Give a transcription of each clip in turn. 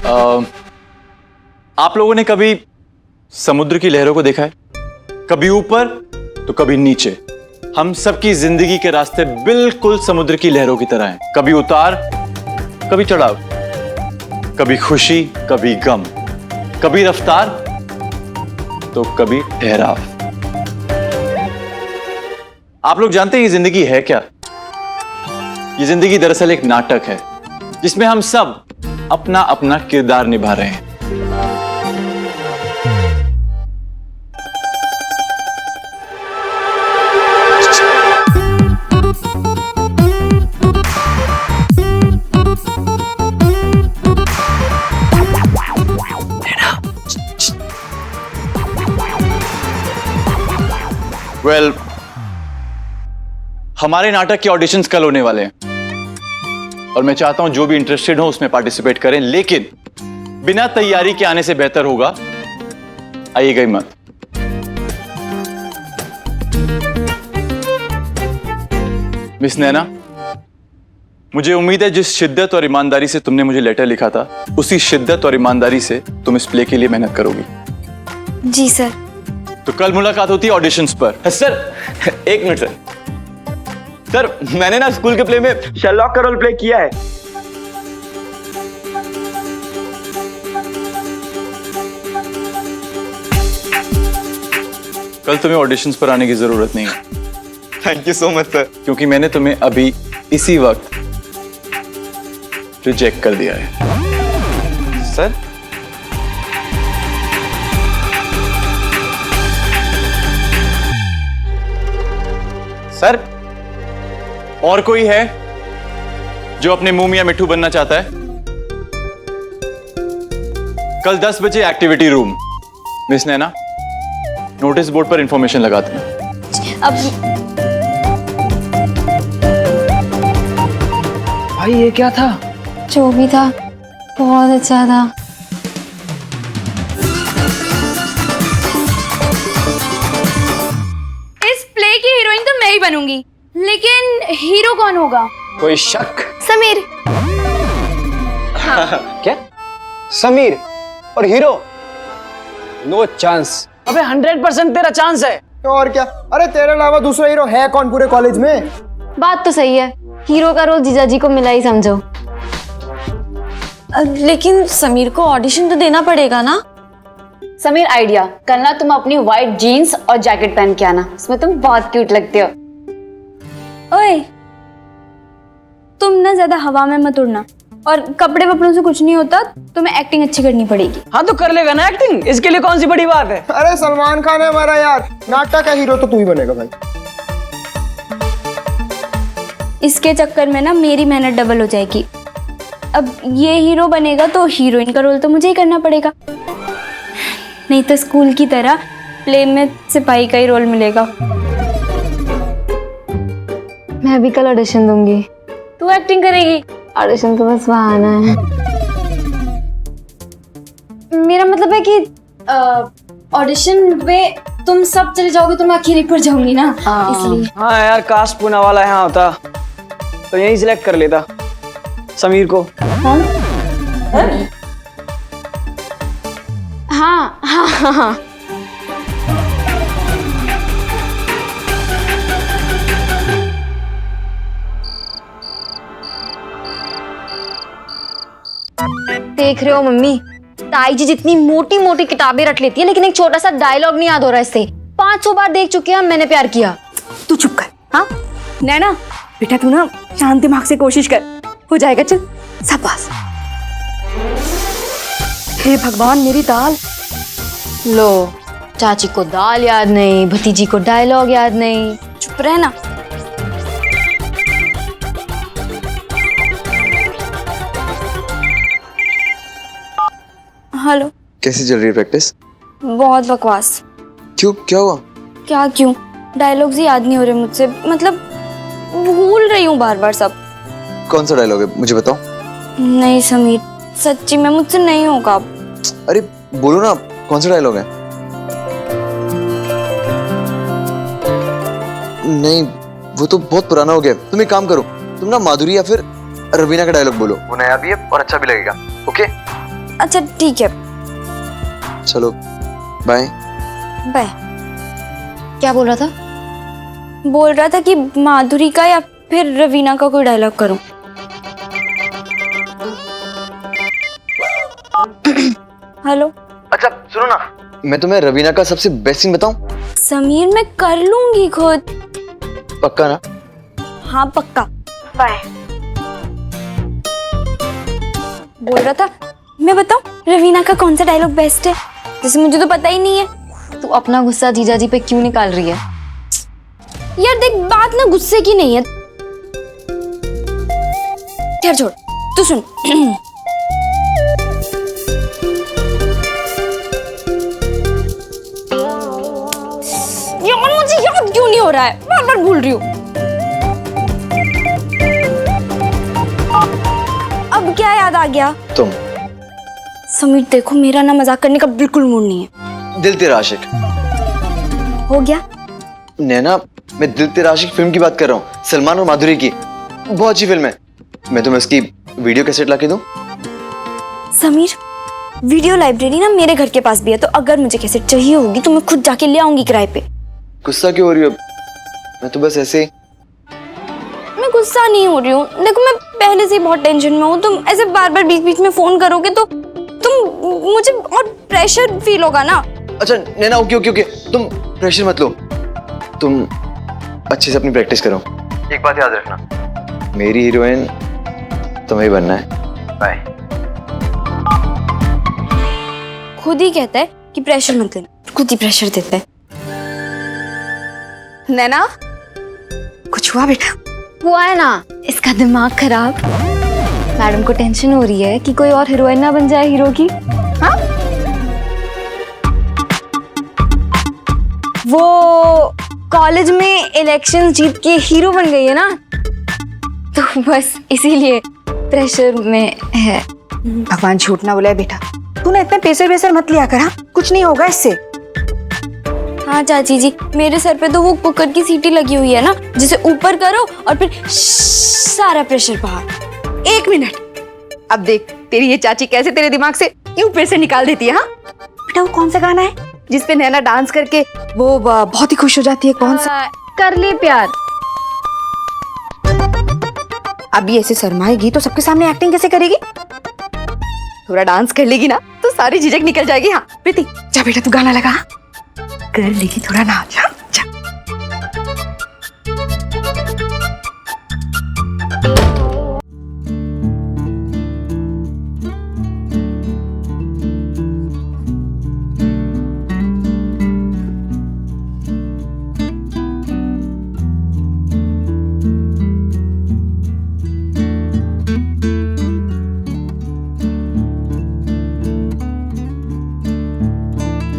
आप लोगों ने कभी समुद्र की लहरों को देखा है? कभी ऊपर तो कभी नीचे। हम सबकी जिंदगी के रास्ते बिल्कुल समुद्र की लहरों की तरह हैं। कभी उतार, कभी चढ़ाव, कभी खुशी, कभी गम, कभी रफ्तार तो कभी ठहराव। आप लोग जानते हैं ये जिंदगी है क्या? ये जिंदगी दरअसल एक नाटक है जिसमें हम सब अपना अपना किरदार निभा रहे हैं। वेल, हमारे नाटक के ऑडिशंस कल होने वाले हैं और मैं चाहता हूं जो भी इंटरेस्टेड हो उसमें पार्टिसिपेट करें, लेकिन बिना तैयारी के आने से बेहतर होगा आइएगा ही मत। मिस नैना, मुझे उम्मीद है जिस शिद्दत और ईमानदारी से तुमने मुझे लेटर लिखा था उसी शिद्दत और ईमानदारी से तुम इस प्ले के लिए मेहनत करोगी। जी सर। तो कल मुलाकात होती है ऑडिशंस पर। सर एक मिनट सर। सर मैंने ना स्कूल के प्ले में शर्लॉक का रोल प्ले किया है। कल तुम्हें ऑडिशंस पर आने की जरूरत नहीं है। Thank you so much sir. क्योंकि मैंने तुम्हें अभी इसी वक्त रिजेक्ट कर दिया है। सर सर, और कोई है जो अपने मुंह मियां मिट्ठू बनना चाहता है? कल 10 बजे एक्टिविटी रूम। मिस नैना, नोटिस बोर्ड पर इंफॉर्मेशन लगा देना। अब भाई ये क्या था? जो भी था बहुत अच्छा था। इस प्ले की हीरोइन तो मैं ही बनूंगी, लेकिन हीरो कौन होगा? कोई शक? समीर। क्या? समीर और हीरो? No chance. अबे 100% तेरा चांस है। तो और क्या? अरे तेरे अलावा दूसरा हीरो है कौन पूरे कॉलेज में? बात तो सही है, हीरो का रोल जीजाजी को मिला ही समझो। लेकिन समीर को ऑडिशन तो देना पड़ेगा ना? समीर आइडिया, कल ना तुम अपनी व्हाइट जीन्स और जैकेट पहन के आना, इसमें तुम बहुत क्यूट लगते हो। ओए, तुम ना ज्यादा हवा में मत उड़ना, और कपड़े वपड़ों से कुछ नहीं होता, तुम्हें एक्टिंग अच्छी करनी पड़ेगी। हाँ तो कर लेगा ना एक्टिंग, इसके लिए कौन सी बड़ी बात है। अरे सलमान खान है हमारा यार, नाटक का हीरो तो तू ही बनेगा भाई। इसके चक्कर में ना मेरी मेहनत डबल हो जाएगी। अब ये हीरो बनेगा तो हीरोइन का रोल तो मुझे ही करना पड़ेगा, नहीं तो स्कूल की तरह प्ले में सिपाही का ही रोल मिलेगा। मैं भी कल ऑडिशन दूंगी। तू एक्टिंग करेगी? ऑडिशन तो बस बहाना है। मेरा मतलब है कि ऑडिशन में तुम सब चले जाओगे तो मैं अकेली पड़ जाऊंगी ना, इसलिए। हाँ यार, काश पूना वाला यहाँ होता तो यही सिलेक्ट कर लेता समीर को। हाँ हाँ हाँ हाँ। देख रहे हो मम्मी, ताई जी जितनी मोटी मोटी किताबें रट लेती है, लेकिन एक छोटा सा डायलॉग नहीं याद हो रहा इससे। 500 बार देख चुके हैं मैंने प्यार किया। तू चुप कर। हाँ नैना बेटा, तू ना शांत दिमाग से कोशिश कर, हो जाएगा। चल शाबाश। हे भगवान, मेरी दाल। लो, चाची को दाल याद नहीं, भतीजी को डायलॉग याद नहीं। चुप रहना। हेलो। कैसी चल रही है प्रैक्टिस? बहुत बकवास। क्यों, क्या हुआ? क्या क्यों? डायलॉग्स ही याद नहीं हो रहे मुझसे, मतलब भूल रही हूँ बार बार सब। कौन सा डायलॉग है मुझे बताओ। नहीं समीर, सच्ची में मुझसे नहीं होगा। अरे बोलो ना, कौन सा डायलॉग है? नहीं, वो तो बहुत पुराना हो गया। तुम एक काम करो, तुम ना माधुरी या फिर रवीना का डायलॉग बोलो, वो नया भी है और अच्छा भी लगेगा। ओके? अच्छा ठीक है, चलो बाय। बाय। क्या बोल रहा था? बोल रहा था कि माधुरी का या फिर रवीना का कोई डायलॉग करूं। हेलो। अच्छा सुनो ना, मैं तुम्हें रवीना का सबसे बेस्ट सीन बताऊं? समीर मैं कर लूंगी खुद। पक्का ना? हाँ पक्का। बाय। बोल रहा था मैं बताऊं रवीना का कौन सा डायलॉग बेस्ट है, जैसे मुझे तो पता ही नहीं है। तू अपना गुस्सा जीजाजी पे क्यों निकाल रही है? यार देख, बात ना गुस्से की नहीं है। खैर छोड़, तू सुन। यार मुझे याद क्यों नहीं हो रहा है, बार बार भूल रही हूँ। अब क्या याद आ गया? तुम। समीर देखो, मेरा ना मजाक करने का बिल्कुल मूड नहीं है। दिल तेरा आशिक। हो गया? नैना, मैं दिल तेरा आशिक फिल्म की बात कर रहा हूँ, सलमान और माधुरी की। बहुत अच्छी फिल्म है। मैं तुम्हें उसकी वीडियो कैसेट ला के दूं? समीर, वीडियो लाइब्रेरी ना मेरे घर के पास भी है, तो अगर मुझे कैसेट चाहिए होगी तो मैं खुद जाके ले आऊंगी किराए पे। गुस्सा क्यों हो रही हो? मैं तो बस ऐसे। मैं गुस्सा नहीं हो रही हूँ। देखो मैं पहले से ही बहुत टेंशन में हूँ, तुम ऐसे बार बार बीच बीच में फोन करोगे तो मुझे और प्रेशर फील होगा ना। अच्छा नैना, ओके ओके ओके, तुम प्रेशर मत लो। तुम अच्छे से अपनी प्रैक्टिस करो। एक बात याद रखना, मेरी हीरोइन तुम्हें बनना है। बाय। खुद ही कहता है कि प्रेशर मत लेना, खुद ही प्रेशर देता है। नैना, कुछ हुआ बेटा? हुआ है ना, इसका दिमाग खराब। मैडम को टेंशन हो रही है कि कोई और हीरोइन ना बन जाए हीरो की। हाँ? वो कॉलेज में इलेक्शन जीत के हीरो बन गई है ना, तो बस इसीलिए प्रेशर में है। भगवान झूठ ना बोला है बेटा, तू ना इतने प्रेशर मत लिया कर। हाँ? कुछ नहीं होगा इससे। हाँ चाची जी, मेरे सर पे तो वो कुकर की सीटी लगी हुई है ना, जिसे ऊपर करो और फिर सारा प्रेशर बाहर। 1 मिनट, अब देख तेरी ये चाची कैसे तेरे दिमाग से यूं प्रेशर निकाल देती है। हाँ बेटा, वो कौन सा गाना है जिसपे नैना डांस करके वो बहुत ही खुश हो जाती है? कौन सा? कर ले प्यार। अभी ऐसे शर्माएगी तो सबके सामने एक्टिंग कैसे करेगी? थोड़ा डांस कर लेगी ना तो सारी झिझक निकल जाएगी। हाँ प्रीति, जा बेटा तू गाना लगा। हाँ? कर लेगी थोड़ा नाच। हाँ जा।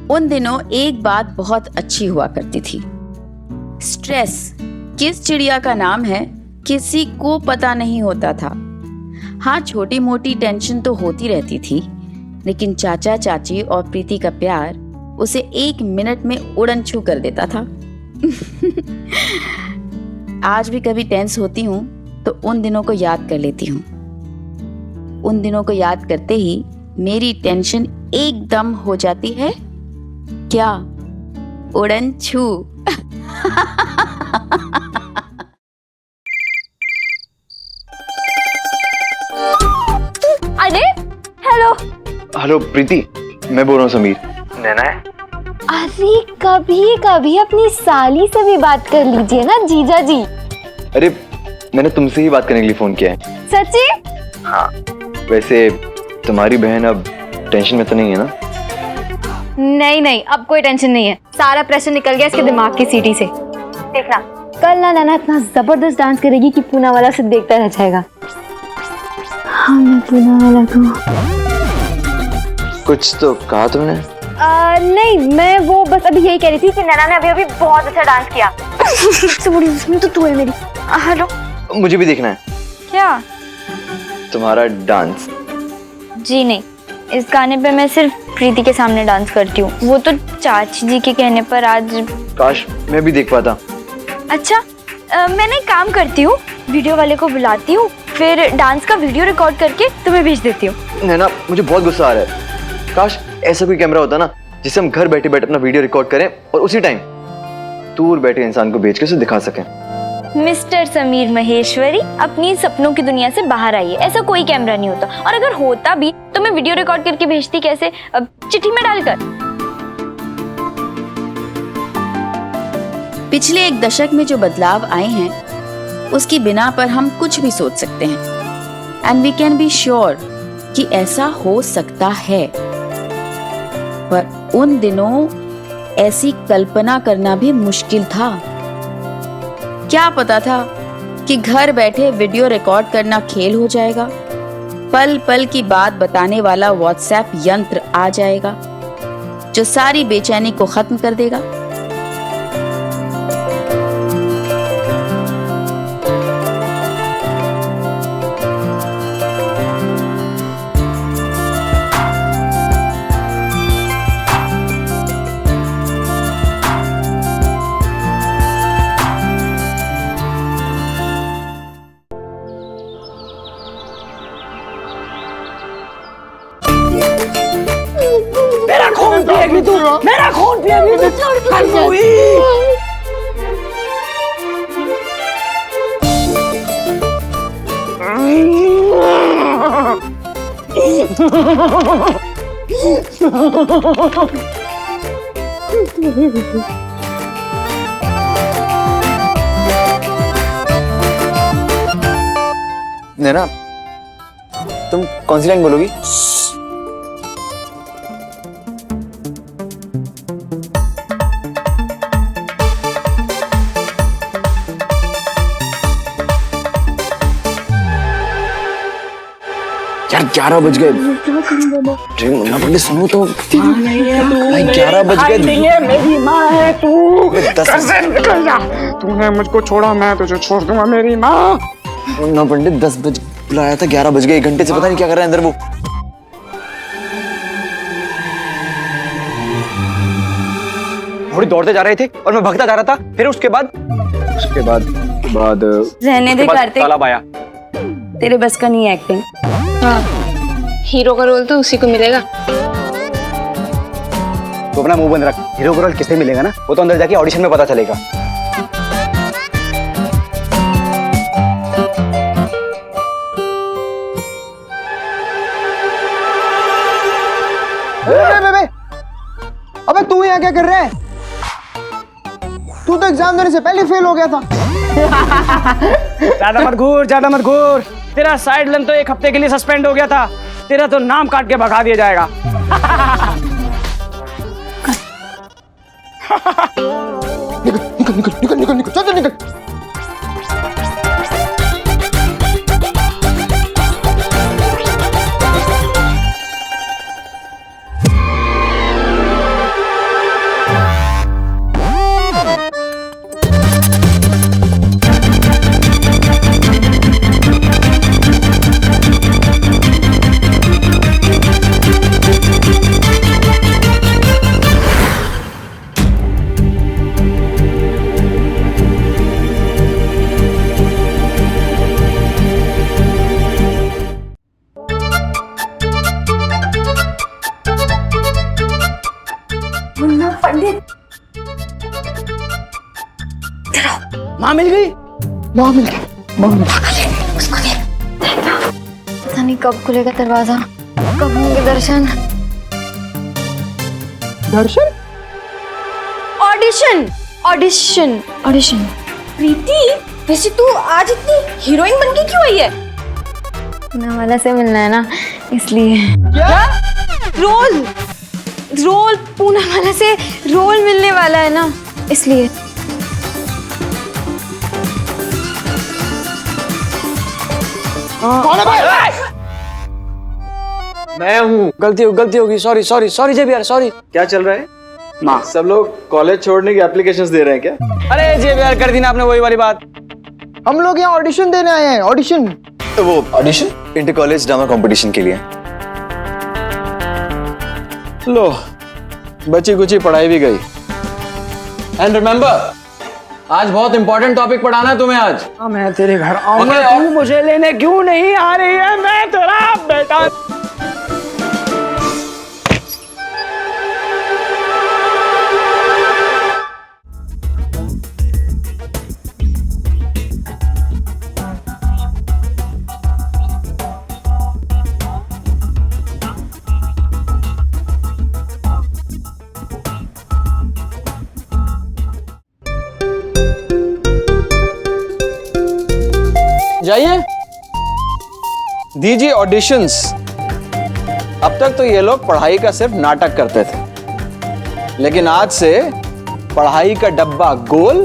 उन दिनों एक बात बहुत अच्छी हुआ करती थी। स्ट्रेस किस चिड़िया का नाम है किसी को पता नहीं होता था। हाँ, छोटी मोटी टेंशन तो होती रहती थी, लेकिन चाचा चाची और प्रीति का प्यार उसे 1 मिनट में उड़न छू कर देता था। आज भी कभी टेंस होती हूँ तो उन दिनों को याद कर लेती हूँ। उन दिनों को याद करते ही मेरी टेंशन एकदम हो जाती है क्या, उड़न छू। अरे हेलो। हेलो प्रीति, मैं बोल रहा हूँ समीर। नैना है? अरे कभी कभी अपनी साली से भी बात कर लीजिए ना जीजा जी। अरे मैंने तुमसे ही बात करने के लिए फोन किया है। सच्ची? हाँ, वैसे तुम्हारी बहन अब टेंशन में तो नहीं है ना? नहीं नहीं, अब कोई टेंशन नहीं है। सारा प्रेशर निकल गया इसके दिमाग की सीटी से। देखना कल ना नैना इतना जबरदस्त डांस करेगी कि पूना वाला सिर्फ देखता रह जाएगा। हाँ मैं पूना वाला को कुछ तो कहा तुमने? नहीं, मैं वो बस अभी यही कह रही थी कि नैना ने अभी बहुत अच्छा डांस किया। सबसे बड़ी दुश्मन तो तू है मेरी। हेलो, मुझे भी देखना है क्या? तुम्हारा डांस। जी नहीं, इस गाने पे मैं सिर्फ प्रीति के सामने डांस करती हूँ। वो तो चाची जी के कहने पर आज। काश मैं भी देख पाता। अच्छा, मैं ना एक काम करती हूँ, वीडियो वाले को बुलाती हूँ फिर डांस का वीडियो रिकॉर्ड करके तुम्हें भेज देती हूँ। नैना मुझे बहुत गुस्सा आ रहा है। काश ऐसा कोई कैमरा होता ना जिससे हम घर बैठे बैठे अपना वीडियो रिकॉर्ड करें और उसी टाइम दूर बैठे इंसान को भेज के उसे दिखा सकें। मिस्टर समीर महेश्वरी, अपनी सपनों की दुनिया से बाहर आइए। ऐसा कोई कैमरा नहीं होता, और अगर होता भी तो मैं वीडियो रिकॉर्ड करके भेजती कैसे? चिट्ठी में डालकर। पिछले एक दशक में जो बदलाव आए हैं उसकी बिना पर हम कुछ भी सोच सकते हैं, and we can be sure कि ऐसा हो सकता है। पर उन दिनों ऐसी कल्पना करना भी मुश्किल था। क्या पता था कि घर बैठे वीडियो रिकॉर्ड करना खेल हो जाएगा, पल पल की बात बताने वाला व्हाट्सएप यंत्र आ जाएगा जो सारी बेचैनी को खत्म कर देगा। मेरा खून पिएगी तू, मेरा खून पिएगी तू। कलमुई। नैना तुम कौन सी लाइन बोलोगी? यार 11 बज गए। मुन्ना पंडित सुनो तो भाई 11 बज गए। मेरी माँ है तू। 10 निकल जा। तूने मुझको छोड़ा, मैं तुझे छोड़ दूंगा। मेरी माँ। मुन्ना पंडित 10 बज बुलाया था, 11 बज गए। 1 घंटे से पता नहीं क्या कर रहा है अंदर वो। घोड़ी दौड़ते जा रहे थे और मैं भागता जा रहा था। फिर उसके बाद रहने दे कार्तिक, तालाब आया। तेरे बस का नहीं है एक्टिंग। हीरो का रोल तो उसी को मिलेगा। तो अपना मुंह बंद रख। हीरो का रोल किससे मिलेगा ना, वो तो अंदर जाके ऑडिशन में पता चलेगा। अबे तू यहाँ क्या कर रहा है? तू तो एग्जाम देने से पहले फेल हो गया था। ज्यादा मत घूर। तेरा साइड लेन तो 1 हफ्ते के लिए सस्पेंड हो गया था। तेरा तो नाम काट के भगा दिया जाएगा। निकल चल निकल। माँ मिल गई। पता नहीं कब खुलेगा दरवाजा, कब होंगे दर्शन। ऑडिशन। प्रीति, वैसे तू आज इतनी हीरोइन बन के क्यों आई है? पूनावाला से मिलना है ना, इसलिए। क्या? रोल पूनावाला से रोल मिलने वाला है ना, इसलिए। मैं हूँ। गलती होगी। सॉरी जेब यार, सॉरी। क्या चल रहा है? माँ सब लोग कॉलेज छोड़ने की एप्लीकेशंस दे रहे हैं क्या? अरे जेब यार, कर दी ना आपने वही वाली बात। हम लोग यहाँ ऑडिशन देने आए हैं। ऑडिशन? तो वो audition inter college drama competition के लिए। लो, बची कुची पढ़ाई भी गई। एंड रिमेंबर, आज बहुत इंपॉर्टेंट टॉपिक पढ़ाना है तुम्हें आज। मैं तेरे घर आऊंगा, Okay, तू मुझे लेने क्यों नहीं आ रही है? मैं तेरा बेटा। जाइए, दीजिए ऑडिशंस। अब तक तो ये लोग पढ़ाई का सिर्फ नाटक करते थे, लेकिन आज से पढ़ाई का डब्बा गोल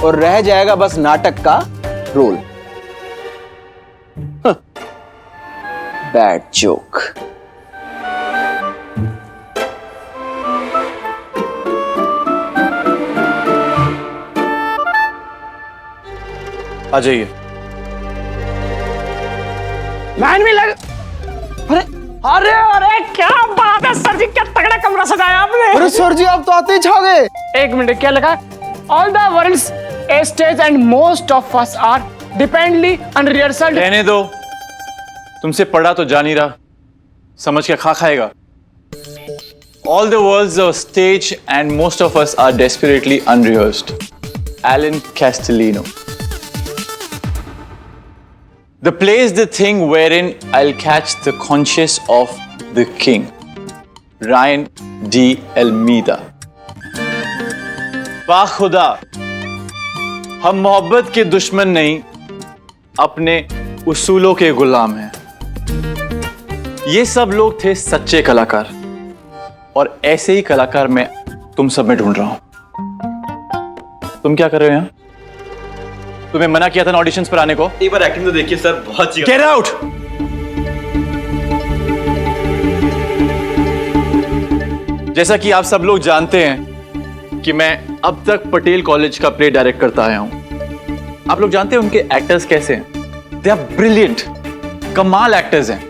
और रह जाएगा बस नाटक का रोल। Bad joke. आ जाइए। मैन भी लग। अरे अरे अरे क्या बात है सर जी, क्या तगड़ा कमरा सजाया आपने। अरे सर जी आप तो आते ही छा गए। एक मिनट, क्या लगा? All the world's stage and most of us are dependent on rehearsal. रहने दो, तुमसे पढ़ा तो जा नहीं रहा, समझ के खा खाएगा। All the world's a stage and most of us are desperately unrehearsed. Alan Castellino. The play is the thing wherein I'll catch the conscience of the king. Ryan D. Almeida. बाखुदा, हम मोहब्बत के दुश्मन नहीं, अपने उसूलों के गुलाम हैं। ये सब लोग थे सच्चे कलाकार, और ऐसे ही कलाकार मैं तुम सब में ढूंढ रहा हूं। तुम क्या कर रहे हो यहां? तुम्हें मना किया था ना ऑडिशंस पर आने को। एक बार एक्टिंग तो देखिए सर, बहुत अच्छी। Get out. जैसा कि आप सब लोग जानते हैं कि मैं अब तक पटेल कॉलेज का प्ले डायरेक्ट करता आया हूं। आप लोग जानते हैं उनके एक्टर्स कैसे हैं? दे आर ब्रिलियंट, कमाल एक्टर्स हैं।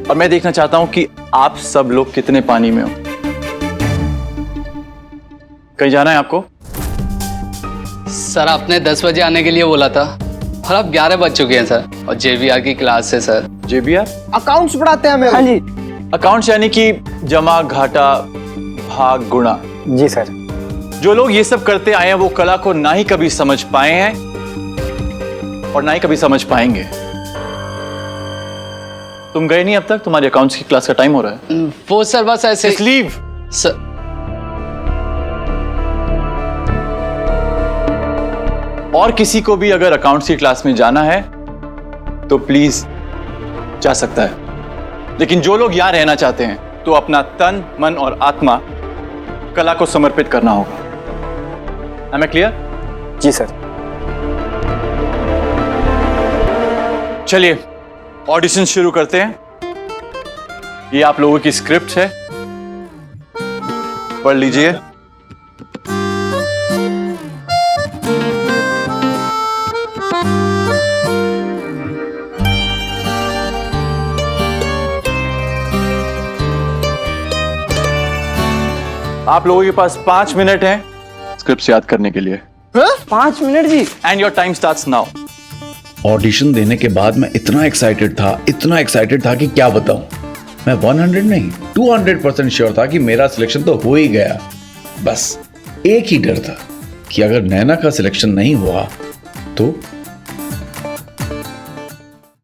और मैं देखना चाहता हूं कि आप सब लोग कितने पानी में हो। कहीं जाना है आपको? सर आपने 10 बजे आने के लिए बोला था और अब 11 बज चुके हैं सर, और जेबीआर की क्लास है सर। जेबीआर अकाउंट्स पढ़ाते हैं हमें। हाँ जी। अकाउंट्स यानी कि जमा घाटा भाग गुणा। जी सर। जो लोग ये सब करते आए हैं वो कला को ना ही कभी समझ पाए हैं और ना ही कभी समझ पाएंगे। तुम गए नहीं अब तक? तुम्हारी अकाउंट्स की क्लास का टाइम हो रहा है। वो सर बस ऐसे। Leave sir. और किसी को भी अगर अकाउंट्स की क्लास में जाना है तो प्लीज जा सकता है, लेकिन जो लोग यहां रहना चाहते हैं तो अपना तन मन और आत्मा कला को समर्पित करना होगा। Am I clear? जी सर। चलिए ऑडिशन शुरू करते हैं। ये आप लोगों की स्क्रिप्ट है, पढ़ लीजिए। आप लोगों के पास 5 मिनट हैं स्क्रिप्ट याद करने के लिए। 5 मिनट जी? And your time starts now. Audition देने के बाद मैं इतना एक्साइटेड था कि क्या बताऊं। मैं 100 नहीं 200% श्योर था कि मेरा सिलेक्शन तो हो ही गया। बस एक ही डर था कि अगर नैना का सिलेक्शन नहीं हुआ तो